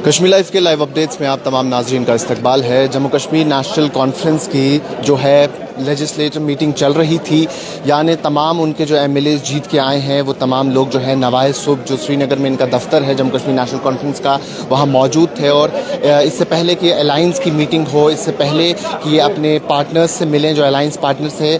Kashmir live के live updates में आप तमाम नाज़रीन का इस्तकबाल है। जम्मू कश्मीर नेशनल कॉन्फ्रेंस की जो है लेजिस्लेटिव मीटिंग चल रही थी, यानी तमाम उनके जो एमएलएज जीत के आए हैं वो तमाम लोग जो है नवाए सुबह जो श्रीनगर में इनका दफ्तर है जम्मू कश्मीर नेशनल कॉन्फ्रेंस का, वहाँ मौजूद थे। और इससे पहले कि अलाइंस की मीटिंग हो, इससे पहले कि ये अपने पार्टनर्स से मिलें जो अलाइंस पार्टनर्स है,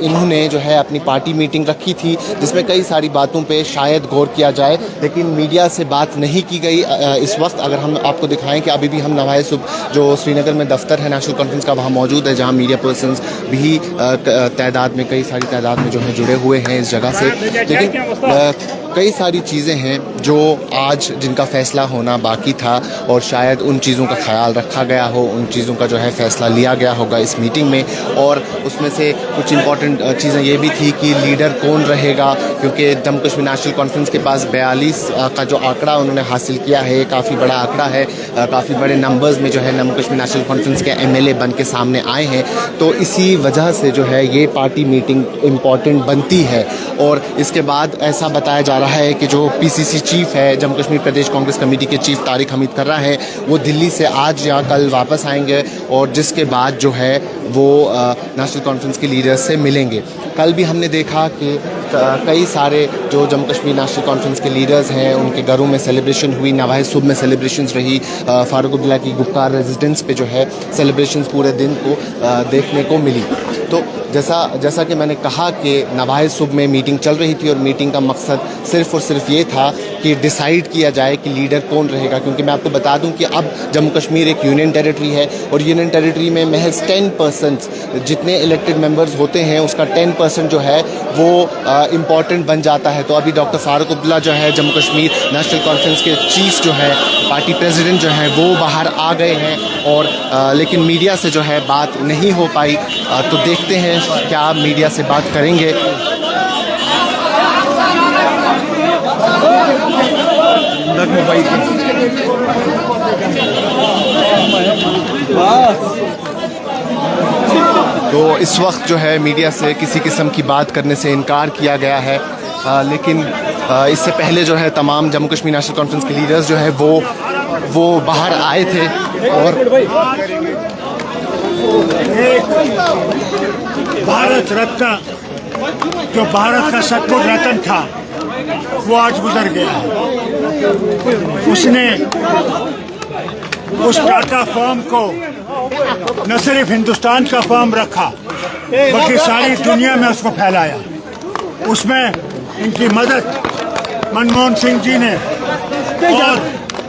इन्होंने जो है अपनी पार्टी मीटिंग रखी थी जिसमें कई सारी बातों पर शायद गौर किया जाए, लेकिन मीडिया से बात नहीं की गई। इस वक्त अगर हम आपको दिखाएं कि अभी भी हम नवाए सुबह जो श्रीनगर में दफ्तर है नेशनल कॉन्फ्रेंस का वहाँ मौजूद है, जहाँ मीडिया पर्सनस भी तादाद में, कई सारी तादाद में जो है जुड़े हुए हैं इस जगह से। लेकिन कई सारी चीज़ें हैं जो आज जिनका फ़ैसला होना बाकी था और शायद उन चीज़ों का ख्याल रखा गया हो, उन चीज़ों का जो है फ़ैसला लिया गया होगा इस मीटिंग में। और उसमें से कुछ इंपॉर्टेंट चीज़ें ये भी थी कि लीडर कौन रहेगा, क्योंकि जम्मू कश्मीर नेशनल कॉन्फ्रेंस के पास 42 का जो आंकड़ा उन्होंने हासिल किया है, काफ़ी बड़ा आंकड़ा है। काफ़ी बड़े नंबर्स में जो है जम्मू कश्मीर नेशनल कॉन्फ्रेंस के एमएलए बन के सामने आए हैं, तो इसी वजह से जो है ये पार्टी मीटिंग इम्पॉर्टेंट बनती है। और इसके बाद ऐसा बताया जा रहा है कि जो पीसीसी चीफ है, जम्मू कश्मीर प्रदेश कांग्रेस कमेटी के चीफ तारिक हमीद कर्रा हैं, वो दिल्ली से आज या कल वापस आएंगे और जिसके बाद जो है वो नेशनल कॉन्फ्रेंस के लीडर्स से मिलेंगे। कल भी हमने देखा कि कई सारे जो जम्मू कश्मीर नेशनल कॉन्फ्रेंस के लीडर्स हैं उनके घरों में सेलिब्रेशन हुई, नवाए सुबह में सेलिब्रेशंस रही। फारूक अब्दुल्ला की गुफ्तार रेजिडेंस पे जो है सेलिब्रेशंस पूरे दिन को देखने को मिली। तो जैसा कि मैंने कहा कि नवाए सुबह में मीटिंग चल रही थी और मीटिंग का मकसद सिर्फ़ और सिर्फ ये था कि डिसाइड किया जाए कि लीडर कौन रहेगा, क्योंकि मैं आपको बता दूं कि अब जम्मू कश्मीर एक यूनियन टेरिटरी है और यूनियन टेरिटरी में महज 10% जितने इलेक्टेड मेंबर्स होते हैं उसका 10% जो है वो इम्पॉर्टेंट बन जाता है। तो अभी डॉक्टर फारूक अब्दुल्ला जो है जम्मू कश्मीर नेशनल कॉन्फ्रेंस के चीफ जो है, पार्टी प्रेसिडेंट जो है, वो बाहर आ गए हैं और लेकिन मीडिया से जो है बात नहीं हो पाई। तो देखते हैं क्या आप मीडिया से बात करेंगे। तो इस वक्त जो है मीडिया से किसी किस्म की बात करने से इनकार किया गया है, लेकिन इससे पहले जो है तमाम जम्मू कश्मीर नेशनल कॉन्फ्रेंस के लीडर्स जो है वो बाहर आए थे और भारत रत्न जो भारत का सचमुच रत्न था वो आज गुजर गया है। उसने उस टाटा फर्म को न सिर्फ हिंदुस्तान का फर्म रखा बल्कि सारी दुनिया में उसको फैलाया। उसमें इनकी मदद मनमोहन सिंह जी ने और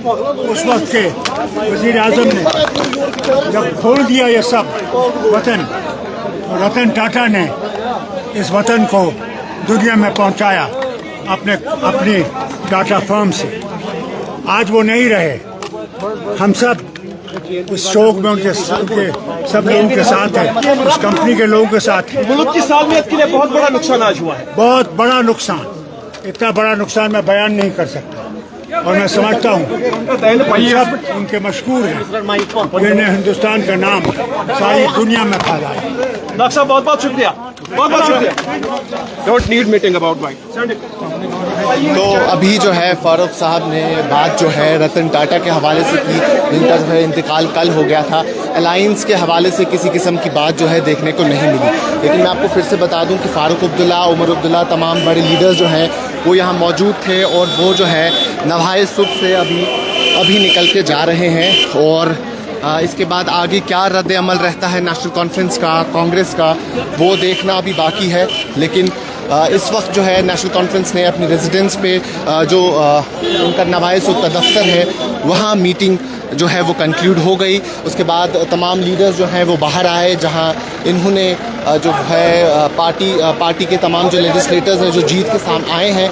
उस वक्त के वज़ीर आज़म ने जब खोल दिया ये सब वतन, तो रतन टाटा ने इस वतन को दुनिया में पहुंचाया अपनी टाटा फर्म से। आज वो नहीं रहे, हम सब उस शोक में उनके सब लोगों के साथ हैं, उस कंपनी के लोगों के साथ हैं। मुल्क की सालमियत के लिए बहुत बड़ा नुकसान आज हुआ है, बहुत बड़ा नुकसान। इतना बड़ा नुकसान मैं बयान नहीं कर सकता और मैं समझता हूँ सब उनके मशहूर हैं जिन्हें हिंदुस्तान का नाम सारी दुनिया में फैलाया। डॉक्टर साहब बहुत बहुत शुक्रिया, बहुत बहुत शुक्रिया। Don't need meeting about my. तो अभी जो है फारूक साहब ने बात जो है रतन टाटा के हवाले से की, जिनका जो है इंतकाल कल हो गया था। अलाइंस के हवाले से किसी किस्म की बात जो है देखने को नहीं मिली, लेकिन मैं आपको फिर से बता दूं कि फारूक अब्दुल्ला, उमर अब्दुल्ला, तमाम बड़े लीडर्स जो हैं वो यहाँ मौजूद थे और वो जो है नवाए सुबह से अभी निकल के जा रहे हैं। और इसके बाद आगे क्या रद्द अमल रहता है नेशनल कॉन्फ्रेंस का, कांग्रेस का, वो देखना अभी बाकी है। लेकिन इस वक्त जो है नेशनल कॉन्फ्रेंस ने अपनी रेजिडेंस पे जो उनका नवाए सुबह का दफ्तर है वहाँ मीटिंग जो है वो कंक्लूड हो गई। उसके बाद तमाम लीडर्स जो हैं वो बाहर आए, जहाँ इन्होंने जो है पार्टी के तमाम जो लेजिस्लेटर्स हैं जो जीत के सामने आए हैं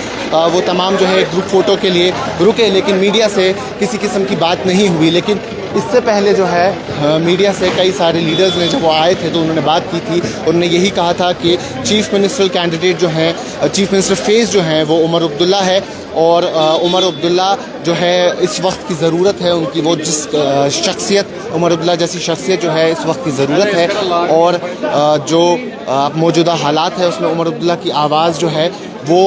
वो तमाम जो है ग्रुप फ़ोटो के लिए रुके, लेकिन मीडिया से किसी किस्म की बात नहीं हुई। लेकिन इससे पहले जो है मीडिया से कई सारे लीडर्स ने जब वो आए थे तो उन्होंने बात की थी। उन्होंने यही कहा था कि चीफ मिनिस्टर कैंडिडेट जो हैं, चीफ मिनिस्टर फेस जो हैं वो उमर अब्दुल्ला है और उमर अब्दुल्ला जो है इस वक्त की ज़रूरत है उनकी, वो जिस शख्सियत उमर अब्दुल्ला जैसी शख्सियत जो है इस वक्त की ज़रूरत है और जो मौजूदा हालात है उसमें उमर अब्दुल्ला की आवाज़ जो है वो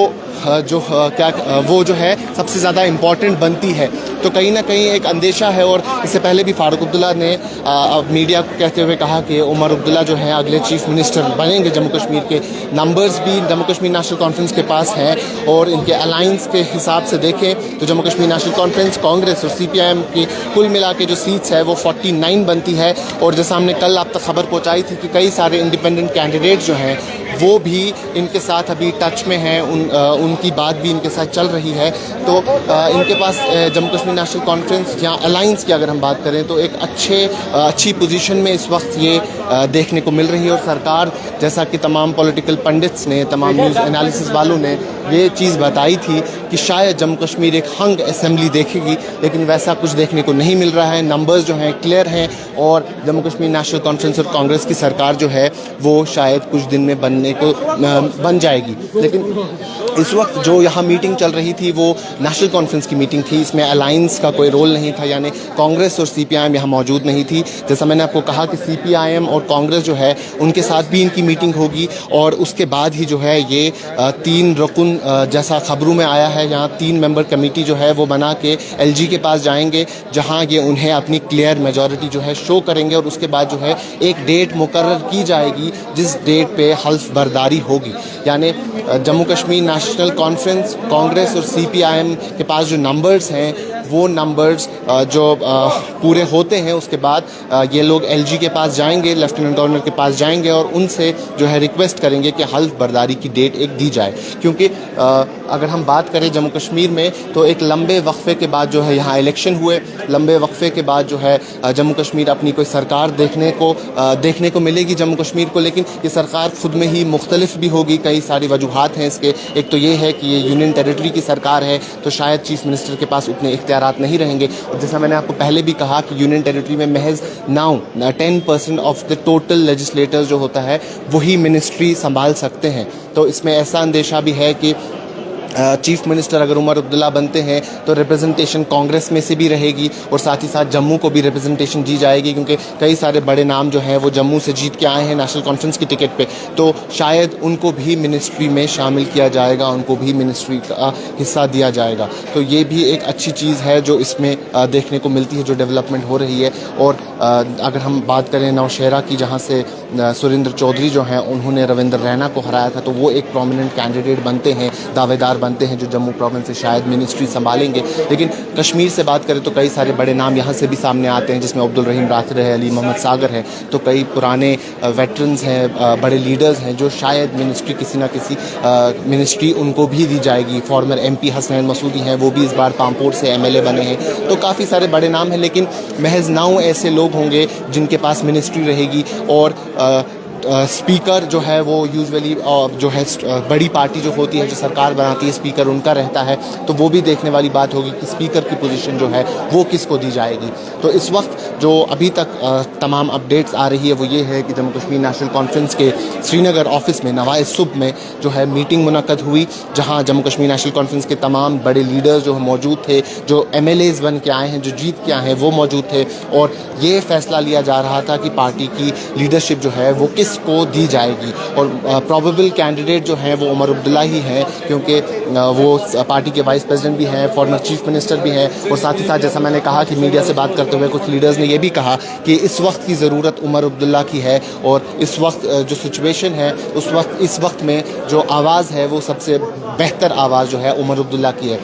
जो है सबसे ज़्यादा इम्पॉर्टेंट बनती है। तो कहीं ना कहीं एक अंदेशा है। और इससे पहले भी फारूक अब्दुल्ला ने मीडिया को कहते हुए कहा कि उमर अब्दुल्ला जो है अगले चीफ मिनिस्टर बनेंगे जम्मू कश्मीर के। नंबर्स भी जम्मू कश्मीर नेशनल कॉन्फ्रेंस के पास हैं और इनके अलाइंस के हिसाब से देखें तो जम्मू कश्मीर नेशनल कॉन्फ्रेंस, कांग्रेस और CPIM की कुल मिला के जो सीट्स है वो 49 बनती है। और जैसा हमने कल आप तक खबर पहुंचाई थी कि कई सारे इंडिपेंडेंट कैंडिडेट जो हैं वो भी इनके साथ अभी टच में हैं, उनकी बात भी इनके साथ चल रही है। तो इनके पास जम्मू कश्मीर नेशनल कॉन्फ्रेंस या अलाइंस की अगर हम बात करें तो एक अच्छी पोजीशन में इस वक्त ये देखने को मिल रही है। और सरकार, जैसा कि तमाम पॉलिटिकल पंडित्स ने, तमाम न्यूज़ एनालिसिस वालों ने ये चीज़ बताई थी कि शायद जम्मू कश्मीर एक हंग असेंबली देखेगी, लेकिन वैसा कुछ देखने को नहीं मिल रहा है। नंबर्स जो हैं क्लियर हैं और जम्मू कश्मीर नेशनल कॉन्फ्रेंस और कांग्रेस की सरकार जो है वो शायद कुछ दिन में बन जाएगी। लेकिन इस वक्त जो यहाँ मीटिंग चल रही थी वो नेशनल कॉन्फ्रेंस की मीटिंग थी। इसमें अलाइंस का कोई रोल नहीं था, यानी कांग्रेस और CPIM यहाँ मौजूद नहीं थी। जैसा मैंने आपको कहा कि CPIM और कांग्रेस जो है उनके साथ भी इनकी मीटिंग होगी और उसके बाद ही जो है ये 3 रुकन जैसा खबरों में आया है, यहाँ 3 मेंबर कमेटी जो है वो बना के LG के पास जाएंगे, जहाँ ये उन्हें अपनी क्लियर मेजॉरिटी जो है शो करेंगे। और उसके बाद जो है एक डेट मुकर्रर की जाएगी जिस डेट पे हल्फ बर्दारी होगी। यानी जम्मू कश्मीर नेशनल कॉन्फ्रेंस, कांग्रेस और CPIM के पास जो नंबर्स हैं वो नंबर्स जो पूरे होते हैं उसके बाद ये लोग LG के पास जाएंगे, लेफ्टिनेंट गवर्नर के पास जाएंगे और उनसे जो है रिक्वेस्ट करेंगे कि हल्फ बर्दारी की डेट एक दी जाए। क्योंकि अगर हम बात करें जम्मू कश्मीर में तो एक लंबे वक्फे के बाद जो है यहाँ इलेक्शन हुए, लंबे वक्फे के बाद जो है जम्मू कश्मीर अपनी कोई सरकार देखने को मिलेगी जम्मू कश्मीर को। लेकिन ये सरकार खुद में ही मुख्तलिफ भी होगी, कई सारी वजूहात हैं इसके। एक तो ये है कि ये यूनियन टेरिटरी की सरकार है तो शायद चीफ मिनिस्टर के पास उतने इख्तियारात नहीं रहेंगे। और जैसा मैंने आपको पहले भी कहा कि यूनियन टेरिटरी में महज 10% ऑफ द टोटल लेजिस्लेटर्स जो होता है वही मिनिस्ट्री संभाल सकते हैं। तो इसमें ऐसा अंदेशा भी है कि चीफ मिनिस्टर अगर उमर अब्दुल्ला बनते हैं तो रिप्रेजेंटेशन कांग्रेस में से भी रहेगी और साथ ही साथ जम्मू को भी रिप्रेजेंटेशन दी जाएगी, क्योंकि कई सारे बड़े नाम जो हैं वो जम्मू से जीत के आए हैं नेशनल कॉन्फ्रेंस की टिकट पे। तो शायद उनको भी मिनिस्ट्री में शामिल किया जाएगा, उनको भी मिनिस्ट्री का हिस्सा दिया जाएगा। तो ये भी एक अच्छी चीज़ है जो इसमें देखने को मिलती है, जो डेवलपमेंट हो रही है। और अगर हम बात करें नौशहरा की, जहाँ से सुरेंद्र चौधरी जो हैं उन्होंने रविंद्र रैना को हराया था, तो वो एक प्रोमिनेंट कैंडिडेट बनते हैं, दावेदार बनते हैं जो जम्मू प्रोविंस से शायद मिनिस्ट्री संभालेंगे। लेकिन कश्मीर से बात करें तो कई सारे बड़े नाम यहाँ से भी सामने आते हैं, जिसमें अब्दुल रहीम राथिर है, अली मोहम्मद सागर है। तो कई पुराने वेटरन्स हैं, बड़े लीडर्स हैं जो शायद मिनिस्ट्री किसी ना किसी मिनिस्ट्री उनको भी दी जाएगी। फॉर्मर MP हसनैन मसूदी हैं, वो भी इस बार पामपोर से MLA बने हैं। तो काफ़ी सारे बड़े नाम हैं, लेकिन महज 9 ऐसे लोग होंगे जिनके पास मिनिस्ट्री रहेगी। और स्पीकर जो है वो यूजुअली जो है बड़ी पार्टी जो होती है, जो सरकार बनाती है, स्पीकर उनका रहता है। तो वो भी देखने वाली बात होगी कि स्पीकर की पोजीशन जो है वो किसको दी जाएगी। तो इस वक्त जो अभी तक तमाम अपडेट्स आ रही है वो ये है कि जम्मू कश्मीर नेशनल कॉन्फ्रेंस के श्रीनगर ऑफिस में नवाज़ सुबह में जो है मीटिंग मुनक्कद हुई, जहाँ जम्मू कश्मीर नेशनल कॉन्फ्रेंस के तमाम बड़े लीडर्स जो मौजूद थे, जो MLAs बन के आए हैं, जो जीत के आए हैं, वो मौजूद थे। और ये फैसला लिया जा रहा था कि पार्टी की लीडरशिप जो है वो को दी जाएगी। और प्रोबेबल कैंडिडेट जो हैं वो उमर अब्दुल्ला ही हैं, क्योंकि वो पार्टी के वाइस प्रेसिडेंट भी हैं, फॉर्मर चीफ मिनिस्टर भी हैं। और साथ ही साथ जैसा मैंने कहा कि मीडिया से बात करते हुए कुछ लीडर्स ने ये भी कहा कि इस वक्त की ज़रूरत उमर अब्दुल्ला की है। और इस वक्त जो सिचुएशन है इस वक्त में जो आवाज़ है वो सबसे बेहतर आवाज़ जो है उमर अब्दुल्ला की है।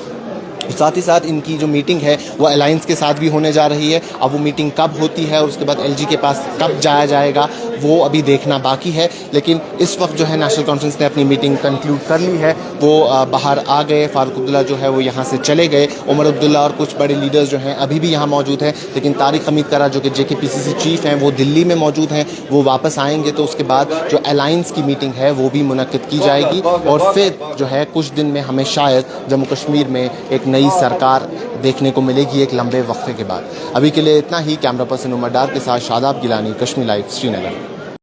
साथ ही साथ इनकी जो मीटिंग है वो अलायंस के साथ भी होने जा रही है। अब वो मीटिंग कब होती है और उसके बाद LG के पास कब जाया जाएगा वो अभी देखना बाकी है। लेकिन इस वक्त जो है नेशनल कॉन्फ्रेंस ने अपनी मीटिंग कंक्लूड कर ली है, वो बाहर आ गए। फारूक अब्दुल्ला जो है वो यहाँ से चले गए। उमर अब्दुल्ला और कुछ बड़े लीडर्स जो हैं अभी भी यहाँ मौजूद हैं, लेकिन तारिक हमीद करा जो कि JKPCC चीफ हैं वो दिल्ली में मौजूद हैं, वो वापस आएंगे। तो उसके बाद जो अलायंस की मीटिंग है वो भी मुनक्किद की जाएगी और फिर जो है कुछ दिन में हमें शायद जम्मू कश्मीर में एक नई सरकार देखने को मिलेगी एक लंबे वक्फे के बाद। अभी के लिए इतना ही। कैमरा पर्सन उमर डार के साथ शादाब गिलानी, कश्मीर लाइव, श्रीनगर।